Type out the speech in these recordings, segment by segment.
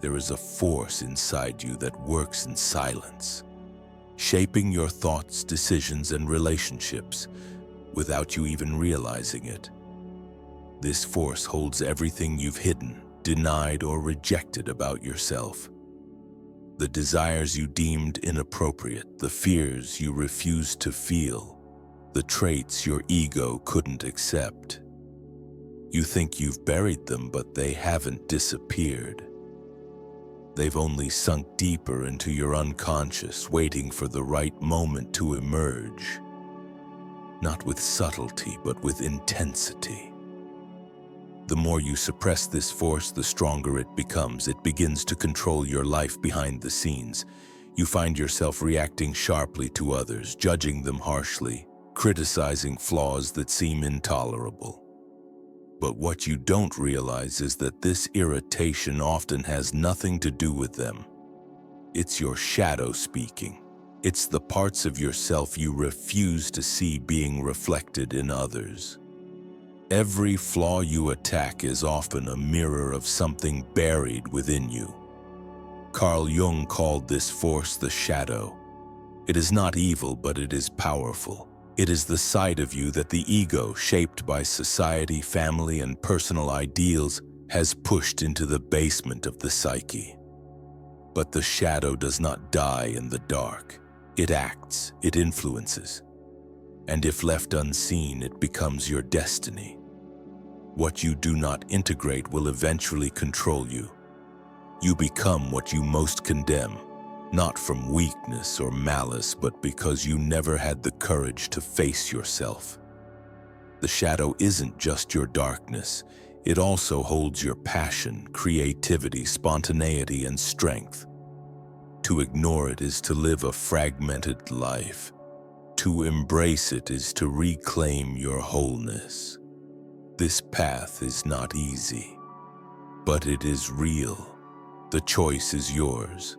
There is a force inside you that works in silence, shaping your thoughts, decisions, and relationships without you even realizing it. This force holds everything you've hidden, denied, or rejected about yourself. The desires you deemed inappropriate, the fears you refused to feel, the traits your ego couldn't accept. You think you've buried them, but they haven't disappeared. They've only sunk deeper into your unconscious, waiting for the right moment to emerge. Not with subtlety, but with intensity. The more you suppress this force, the stronger it becomes. It begins to control your life behind the scenes. You find yourself reacting sharply to others, judging them harshly, criticizing flaws that seem intolerable. But what you don't realize is that this irritation often has nothing to do with them. It's your shadow speaking. It's the parts of yourself you refuse to see being reflected in others. Every flaw you attack is often a mirror of something buried within you. Carl Jung called this force the shadow. It is not evil, but it is powerful. It is the side of you that the ego, shaped by society, family, and personal ideals, has pushed into the basement of the psyche. But the shadow does not die in the dark. It acts, it influences. And if left unseen, it becomes your destiny. What you do not integrate will eventually control you. You become what you most condemn. Not from weakness or malice, but because you never had the courage to face yourself. The shadow isn't just your darkness. It also holds your passion, creativity, spontaneity, and strength. To ignore it is to live a fragmented life. To embrace it is to reclaim your wholeness. This path is not easy, but it is real. The choice is yours.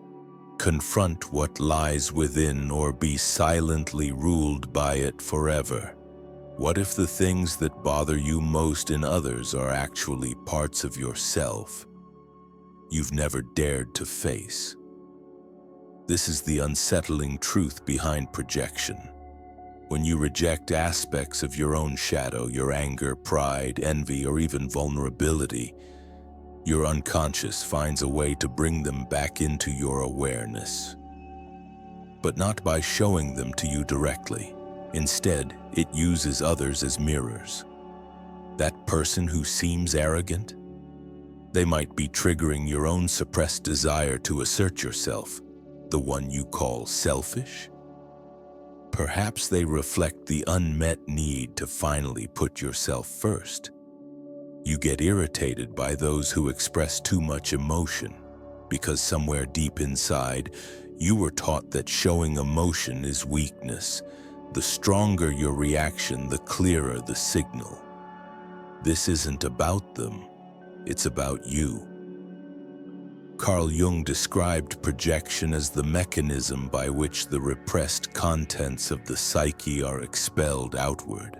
Confront what lies within, or be silently ruled by it forever. What if the things that bother you most in others are actually parts of yourself you've never dared to face? This is the unsettling truth behind projection. When you reject aspects of your own shadow, your anger, pride, envy, or even vulnerability, your unconscious finds a way to bring them back into your awareness. But not by showing them to you directly. Instead, it uses others as mirrors. That person who seems arrogant, they might be triggering your own suppressed desire to assert yourself, the one you call selfish. Perhaps they reflect the unmet need to finally put yourself first. You get irritated by those who express too much emotion, because somewhere deep inside, you were taught that showing emotion is weakness. The stronger your reaction, the clearer the signal. This isn't about them, it's about you. Carl Jung described projection as the mechanism by which the repressed contents of the psyche are expelled outward.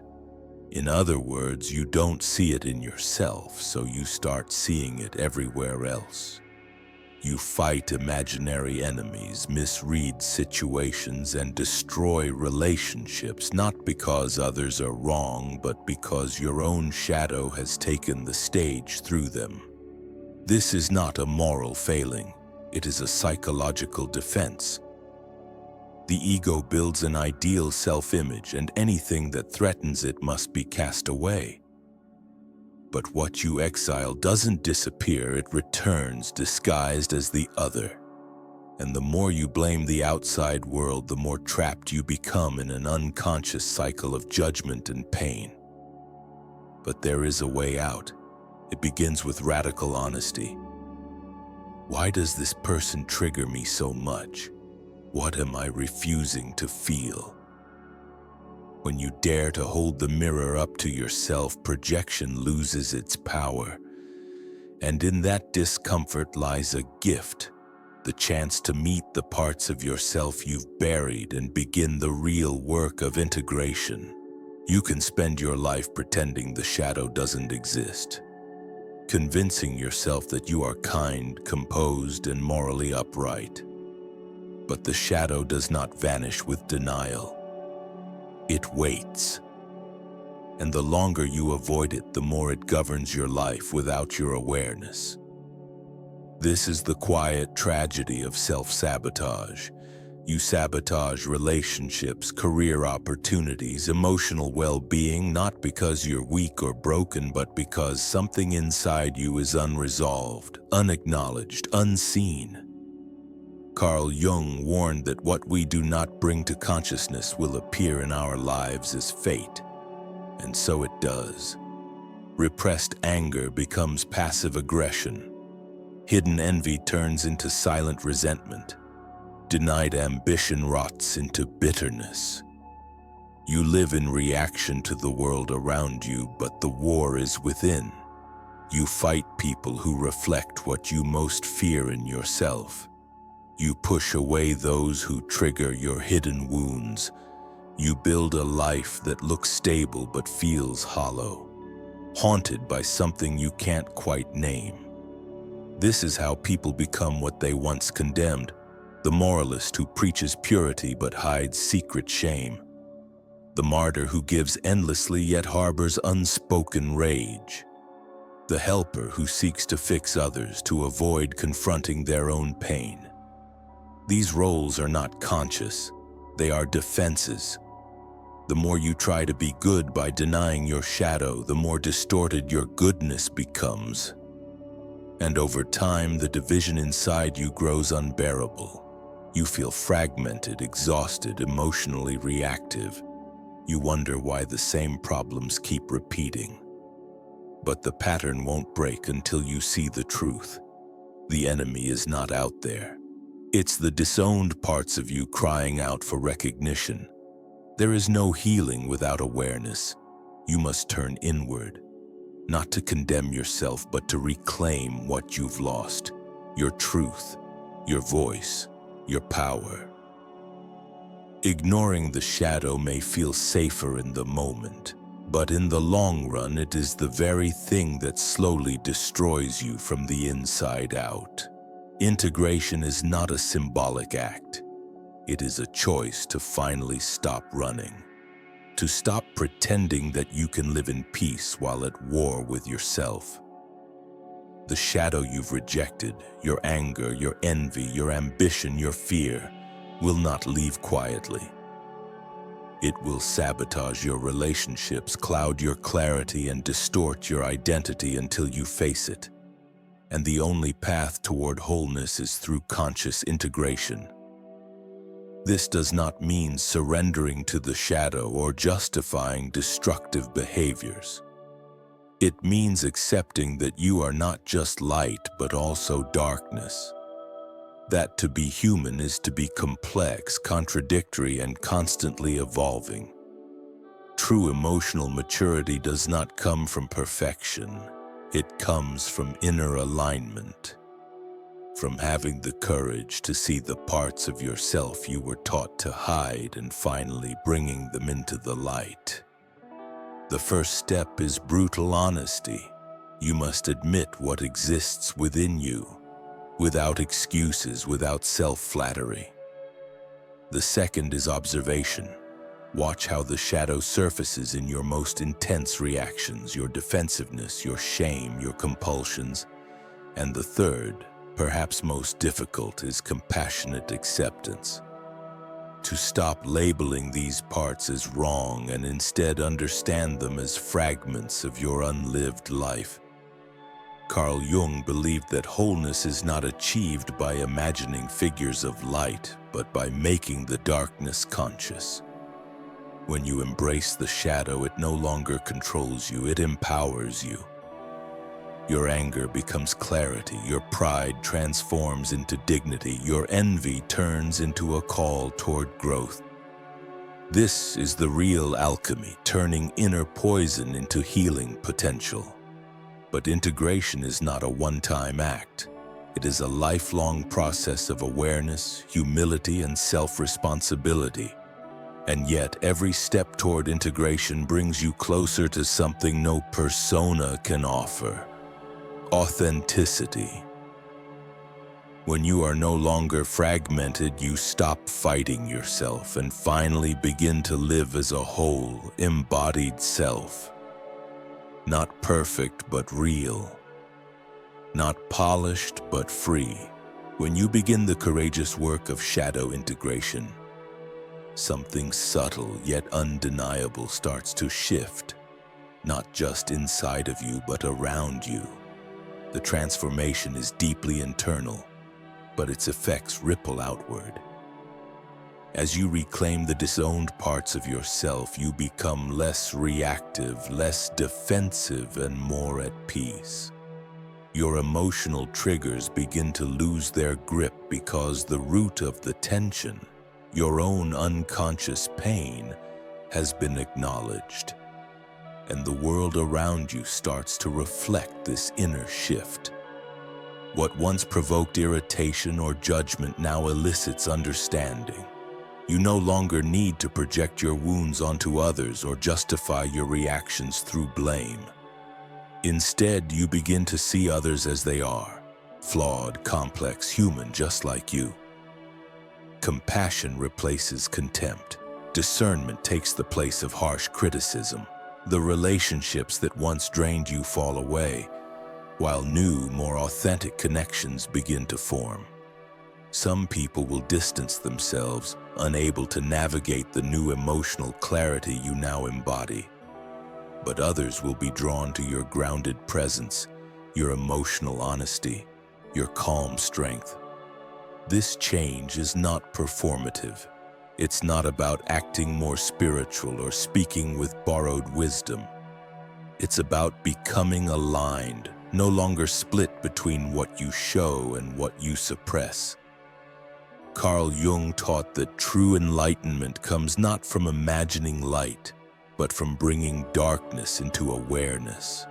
In other words, you don't see it in yourself, so you start seeing it everywhere else. You fight imaginary enemies, misread situations, and destroy relationships, not because others are wrong, but because your own shadow has taken the stage through them. This is not a moral failing, it is a psychological defense. The ego builds an ideal self-image, and anything that threatens it must be cast away. But what you exile doesn't disappear, it returns disguised as the other. And the more you blame the outside world, the more trapped you become in an unconscious cycle of judgment and pain. But there is a way out. It begins with radical honesty. Why does this person trigger me so much? What am I refusing to feel? When you dare to hold the mirror up to yourself, projection loses its power. And in that discomfort lies a gift, the chance to meet the parts of yourself you've buried and begin the real work of integration. You can spend your life pretending the shadow doesn't exist. convincing yourself that you are kind, composed, and morally upright. But the shadow does not vanish with denial. It waits. And the longer you avoid it, the more it governs your life without your awareness. This is the quiet tragedy of self-sabotage. You sabotage relationships, career opportunities, emotional well-being, not because you're weak or broken, but because something inside you is unresolved, unacknowledged, unseen. Carl Jung warned that what we do not bring to consciousness will appear in our lives as fate. And so it does. Repressed anger becomes passive aggression. Hidden envy turns into silent resentment. Denied ambition rots into bitterness. You live in reaction to the world around you, but the war is within. You fight people who reflect what you most fear in yourself. You push away those who trigger your hidden wounds. You build a life that looks stable but feels hollow, haunted by something you can't quite name. This is how people become what they once condemned, the moralist who preaches purity but hides secret shame, the martyr who gives endlessly yet harbors unspoken rage, the helper who seeks to fix others to avoid confronting their own pain. These roles are not conscious, they are defenses. The more you try to be good by denying your shadow, the more distorted your goodness becomes. And over time, the division inside you grows unbearable. You feel fragmented, exhausted, emotionally reactive. You wonder why the same problems keep repeating. But the pattern won't break until you see the truth. The enemy is not out there. It's the disowned parts of you crying out for recognition. There is no healing without awareness. You must turn inward, not to condemn yourself, but to reclaim what you've lost: your truth, your voice, your power. Ignoring the shadow may feel safer in the moment, but in the long run, it is the very thing that slowly destroys you from the inside out. Integration is not a symbolic act. It is a choice to finally stop running, to stop pretending that you can live in peace while at war with yourself. The shadow you've rejected, your anger, your envy, your ambition, your fear, will not leave quietly. It will sabotage your relationships, cloud your clarity, and distort your identity until you face it. And the only path toward wholeness is through conscious integration. This does not mean surrendering to the shadow or justifying destructive behaviors. It means accepting that you are not just light, but also darkness. That to be human is to be complex, contradictory, and constantly evolving. True emotional maturity does not come from perfection. It comes from inner alignment, from having the courage to see the parts of yourself you were taught to hide and finally bringing them into the light. The first step is brutal honesty. You must admit what exists within you, without excuses, without self-flattery. The second is observation. Watch how the shadow surfaces in your most intense reactions, your defensiveness, your shame, your compulsions. And the third, perhaps most difficult, is compassionate acceptance. To stop labeling these parts as wrong and instead understand them as fragments of your unlived life. Carl Jung believed that wholeness is not achieved by imagining figures of light, but by making the darkness conscious. When you embrace the shadow, it no longer controls you, it empowers you. Your anger becomes clarity, your pride transforms into dignity, your envy turns into a call toward growth. This is the real alchemy, turning inner poison into healing potential. But integration is not a one-time act. It is a lifelong process of awareness, humility, and self-responsibility. And yet, every step toward integration brings you closer to something no persona can offer: authenticity. When you are no longer fragmented, you stop fighting yourself and finally begin to live as a whole, embodied self. Not perfect, but real. Not polished, but free. When you begin the courageous work of shadow integration, something subtle yet undeniable starts to shift, not just inside of you, but around you. The transformation is deeply internal, but its effects ripple outward. As you reclaim the disowned parts of yourself, you become less reactive, less defensive, and more at peace. Your emotional triggers begin to lose their grip because the root of the tension, your own unconscious pain, has been acknowledged. And the world around you starts to reflect this inner shift. What once provoked irritation or judgment now elicits understanding. You no longer need to project your wounds onto others or justify your reactions through blame. Instead, you begin to see others as they are, flawed, complex, human, just like you. Compassion replaces contempt. Discernment takes the place of harsh criticism. The relationships that once drained you fall away, while new, more authentic connections begin to form. Some people will distance themselves, unable to navigate the new emotional clarity you now embody. But others will be drawn to your grounded presence, your emotional honesty, your calm strength. This change is not performative. It's not about acting more spiritual or speaking with borrowed wisdom. It's about becoming aligned, no longer split between what you show and what you suppress. Carl Jung taught that true enlightenment comes not from imagining light, but from bringing darkness into awareness.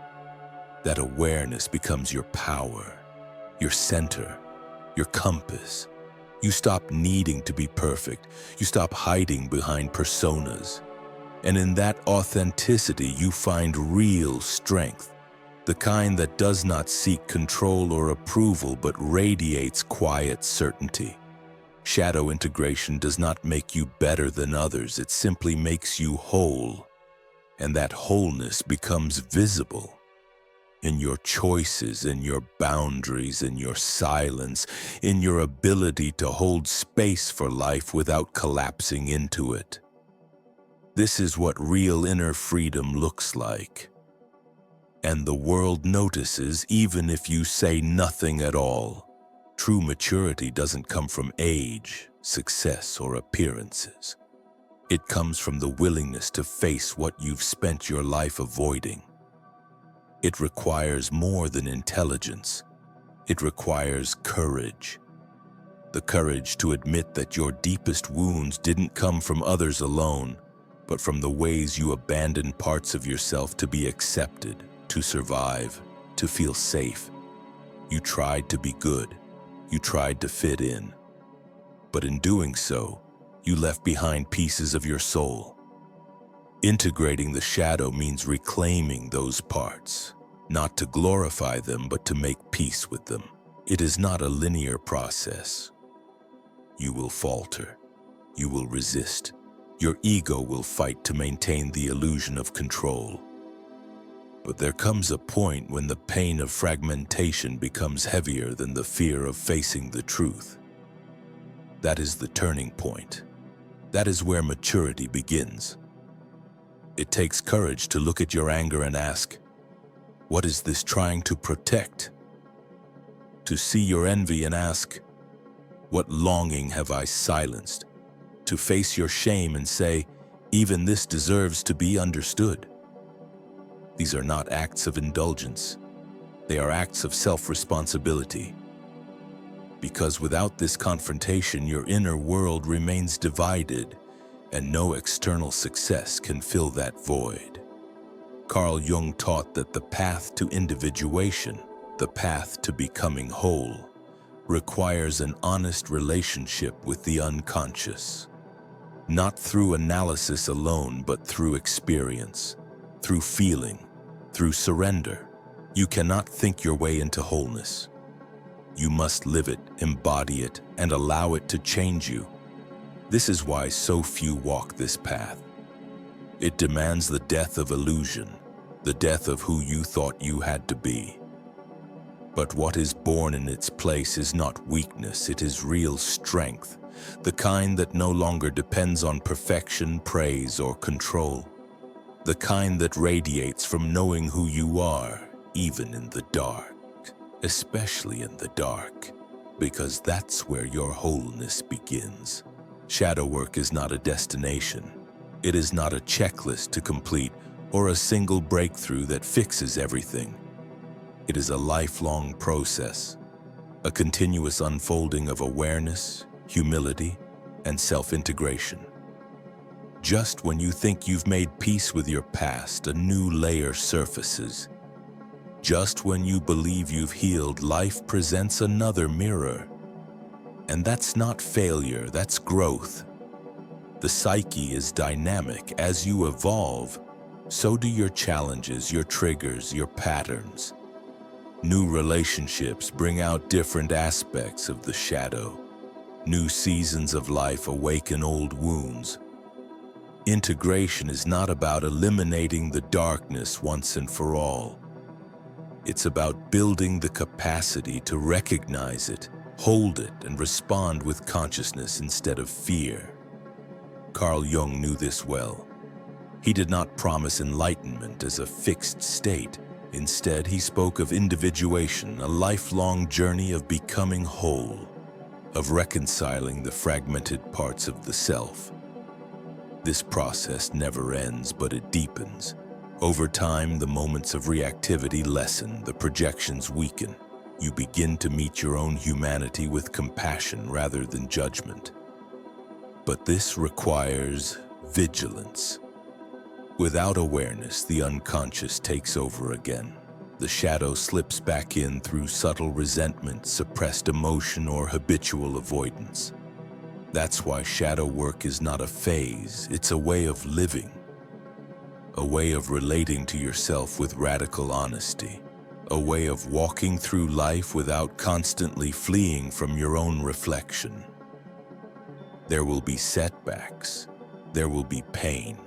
That awareness becomes your power, your center, your compass. You stop needing to be perfect. You stop hiding behind personas. And in that authenticity, you find real strength. The kind that does not seek control or approval, but radiates quiet certainty. Shadow integration does not make you better than others. It simply makes you whole. And that wholeness becomes visible in your choices, in your boundaries, in your silence, in your ability to hold space for life without collapsing into it. This is what real inner freedom looks like. And the world notices even if you say nothing at all. True maturity doesn't come from age, success, or appearances. It comes from the willingness to face what you've spent your life avoiding. It requires more than intelligence. It requires courage. The courage to admit that your deepest wounds didn't come from others alone, but from the ways you abandoned parts of yourself to be accepted, to survive, to feel safe. You tried to be good. You tried to fit in. But in doing so, you left behind pieces of your soul. Integrating the shadow means reclaiming those parts, not to glorify them, but to make peace with them. It is not a linear process. You will falter. You will resist. Your ego will fight to maintain the illusion of control. But there comes a point when the pain of fragmentation becomes heavier than the fear of facing the truth. That is the turning point. That is where maturity begins. It takes courage to look at your anger and ask, what is this trying to protect? To see your envy and ask, what longing have I silenced? To face your shame and say, even this deserves to be understood. These are not acts of indulgence. They are acts of self-responsibility. Because without this confrontation, your inner world remains divided, and no external success can fill that void. Carl Jung taught that the path to individuation, the path to becoming whole, requires an honest relationship with the unconscious. Not through analysis alone, but through experience, through feeling, through surrender. You cannot think your way into wholeness. You must live it, embody it, and allow it to change you. This is why so few walk this path. It demands the death of illusion, the death of who you thought you had to be. But what is born in its place is not weakness, it is real strength, the kind that no longer depends on perfection, praise, or control. The kind that radiates from knowing who you are, even in the dark, especially in the dark, because that's where your wholeness begins. Shadow work is not a destination. It is not a checklist to complete or a single breakthrough that fixes everything. It is a lifelong process, a continuous unfolding of awareness, humility, and self-integration. Just when you think you've made peace with your past, a new layer surfaces. Just when you believe you've healed, life presents another mirror. And that's not failure, that's growth. The psyche is dynamic. As you evolve, so do your challenges, your triggers, your patterns. New relationships bring out different aspects of the shadow. New seasons of life awaken old wounds. Integration is not about eliminating the darkness once and for all. It's about building the capacity to recognize it, hold it, and respond with consciousness instead of fear. Carl Jung knew this well. He did not promise enlightenment as a fixed state. Instead, he spoke of individuation, a lifelong journey of becoming whole, of reconciling the fragmented parts of the self. This process never ends, but it deepens. Over time, the moments of reactivity lessen, the projections weaken. You begin to meet your own humanity with compassion rather than judgment. But this requires vigilance. Without awareness, the unconscious takes over again. The shadow slips back in through subtle resentment, suppressed emotion, or habitual avoidance. That's why shadow work is not a phase, it's a way of living. A way of relating to yourself with radical honesty. A way of walking through life without constantly fleeing from your own reflection. There will be setbacks, there will be pain,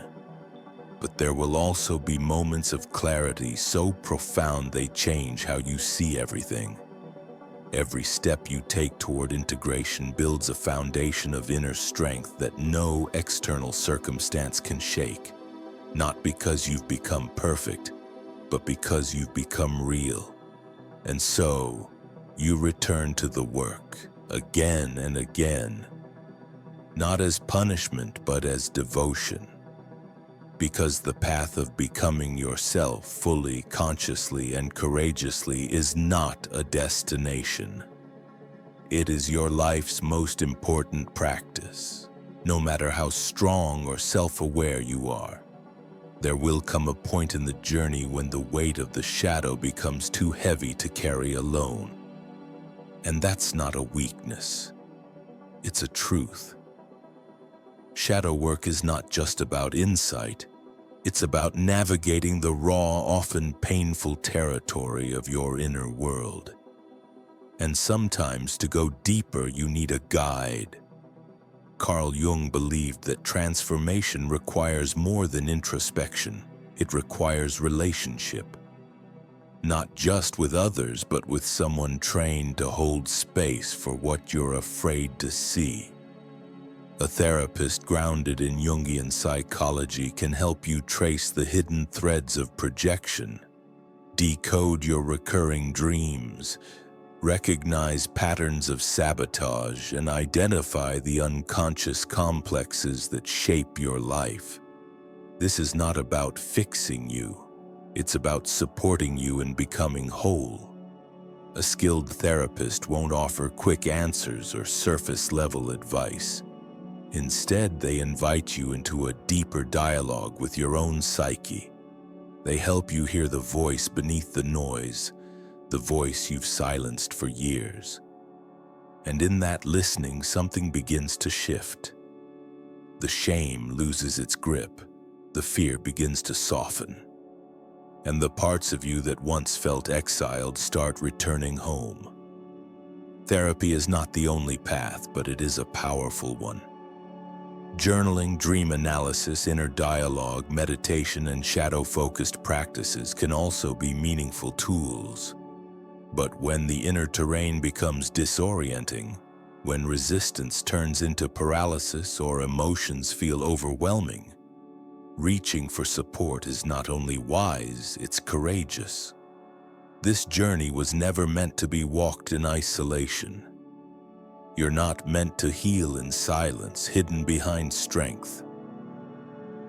but there will also be moments of clarity so profound they change how you see everything. Every step you take toward integration builds a foundation of inner strength that no external circumstance can shake. Not because you've become perfect, but because you've become real. And so, you return to the work, again and again, not as punishment, but as devotion. Because the path of becoming yourself fully, consciously, and courageously is not a destination. It is your life's most important practice. No matter how strong or self-aware you are, there will come a point in the journey when the weight of the shadow becomes too heavy to carry alone. And that's not a weakness. It's a truth. Shadow work is not just about insight. It's about navigating the raw, often painful territory of your inner world. And sometimes to go deeper, you need a guide. Carl Jung believed that transformation requires more than introspection. It requires relationship. Not just with others, but with someone trained to hold space for what you're afraid to see. A therapist grounded in Jungian psychology can help you trace the hidden threads of projection, decode your recurring dreams, recognize patterns of sabotage, and identify the unconscious complexes that shape your life. This is not about fixing you. It's about supporting you in becoming whole. A skilled therapist won't offer quick answers or surface-level advice. Instead, they invite you into a deeper dialogue with your own psyche. They help you hear the voice beneath the noise, the voice you've silenced for years. And in that listening, something begins to shift. The shame loses its grip. The fear begins to soften. and the parts of you that once felt exiled start returning home. Therapy is not the only path, but it is a powerful one. Journaling, dream analysis, inner dialogue, meditation, and shadow-focused practices can also be meaningful tools. But when the inner terrain becomes disorienting, when resistance turns into paralysis or emotions feel overwhelming, reaching for support is not only wise, it's courageous. This journey was never meant to be walked in isolation. You're not meant to heal in silence, hidden behind strength.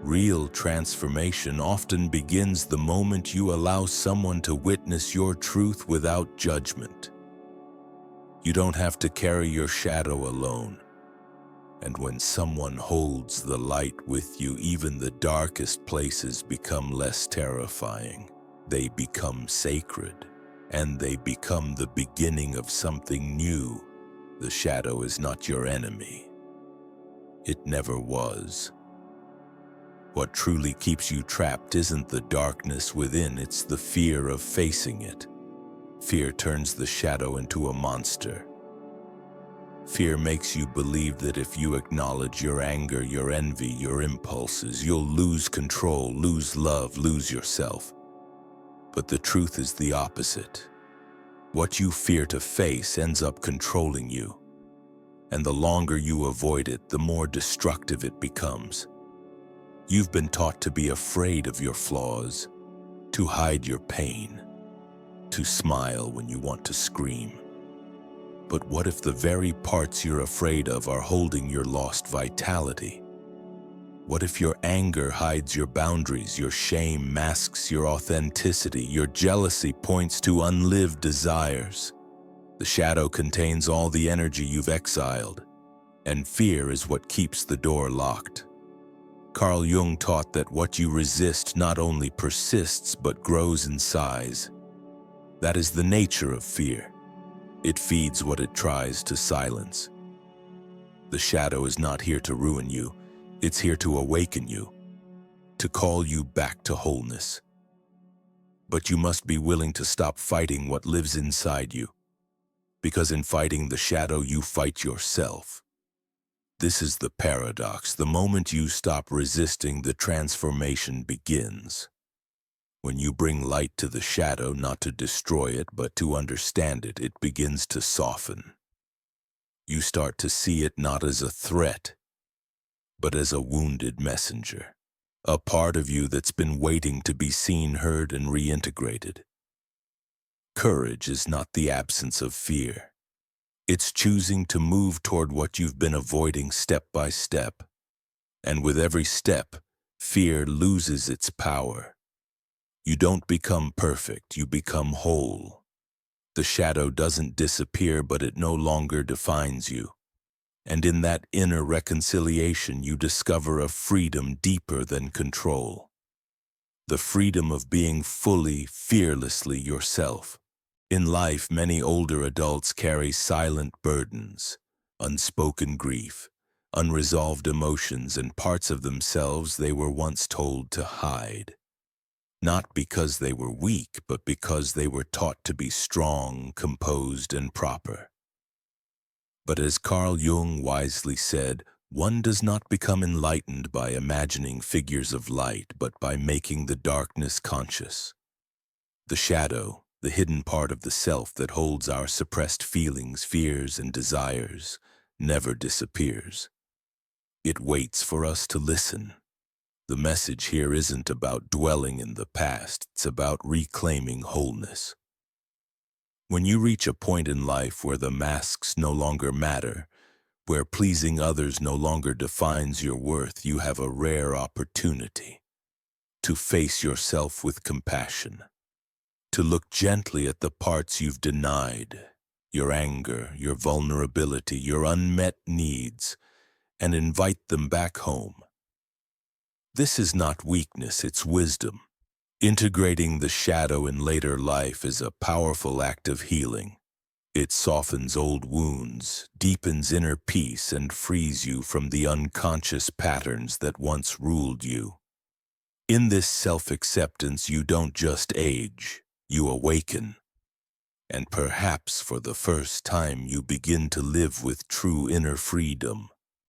Real transformation often begins the moment you allow someone to witness your truth without judgment. You don't have to carry your shadow alone. And when someone holds the light with you, even the darkest places become less terrifying. They become sacred, and they become the beginning of something new. The shadow is not your enemy. It never was. What truly keeps you trapped isn't the darkness within, it's the fear of facing it. Fear turns the shadow into a monster. Fear makes you believe that if you acknowledge your anger, your envy, your impulses, you'll lose control, lose love, lose yourself. But the truth is the opposite. What you fear to face ends up controlling you. And the longer you avoid it, the more destructive it becomes. You've been taught to be afraid of your flaws, to hide your pain, to smile when you want to scream. But what if the very parts you're afraid of are holding your lost vitality? What if your anger hides your boundaries, your shame masks your authenticity, your jealousy points to unlived desires? The shadow contains all the energy you've exiled, and fear is what keeps the door locked. Carl Jung taught that what you resist not only persists but grows in size. That is the nature of fear. It feeds what it tries to silence. The shadow is not here to ruin you. It's here to awaken you, to call you back to wholeness. But you must be willing to stop fighting what lives inside you, because in fighting the shadow, you fight yourself. This is the paradox. The moment you stop resisting, the transformation begins. When you bring light to the shadow, not to destroy it, but to understand it, it begins to soften. You start to see it not as a threat, but as a wounded messenger, a part of you that's been waiting to be seen, heard, and reintegrated. Courage is not the absence of fear. It's choosing to move toward what you've been avoiding step by step. And with every step, fear loses its power. You don't become perfect, you become whole. The shadow doesn't disappear, but it no longer defines you. And in that inner reconciliation, you discover a freedom deeper than control. The freedom of being fully, fearlessly yourself. In life, many older adults carry silent burdens, unspoken grief, unresolved emotions, and parts of themselves they were once told to hide. Not because they were weak, but because they were taught to be strong, composed, and proper. But as Carl Jung wisely said, one does not become enlightened by imagining figures of light, but by making the darkness conscious. The shadow, the hidden part of the self that holds our suppressed feelings, fears, and desires, never disappears. It waits for us to listen. The message here isn't about dwelling in the past, it's about reclaiming wholeness. When you reach a point in life where the masks no longer matter, where pleasing others no longer defines your worth, you have a rare opportunity to face yourself with compassion, to look gently at the parts you've denied, your anger, your vulnerability, your unmet needs, and invite them back home. This is not weakness, it's wisdom. Integrating the shadow in later life is a powerful act of healing. It softens old wounds, deepens inner peace, and frees you from the unconscious patterns that once ruled you. In this self-acceptance, you don't just age, you awaken. And perhaps for the first time, you begin to live with true inner freedom.